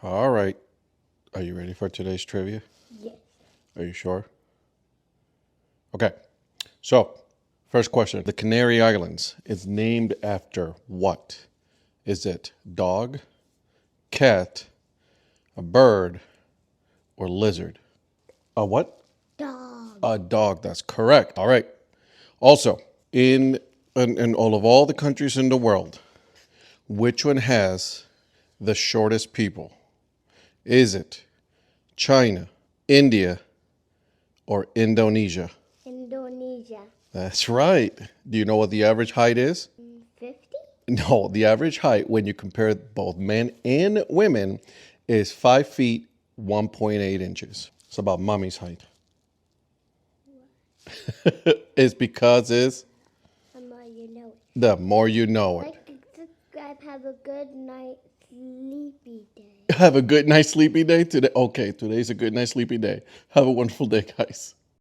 All right. Are you ready for today's trivia? Yes. Are you sure? Okay. So, first question. The Canary Islands is named after what? Is it dog, cat, a bird, or lizard? A what? Dog. A dog. That's correct. All right. Also, in all the countries in the world, which one has the shortest people? Is it China, India, or Indonesia? Indonesia. That's right. Do you know what the average height is? 50? No, the average height when you compare both men and women is 5 feet 1.8 inches. It's about mommy's height. It's because it's The more you know it. the more you know it. Like and subscribe. Have a good night. Sleepy day. Have a good night sleepy day today. Okay, today's a good night sleepy day. Have a wonderful day, guys.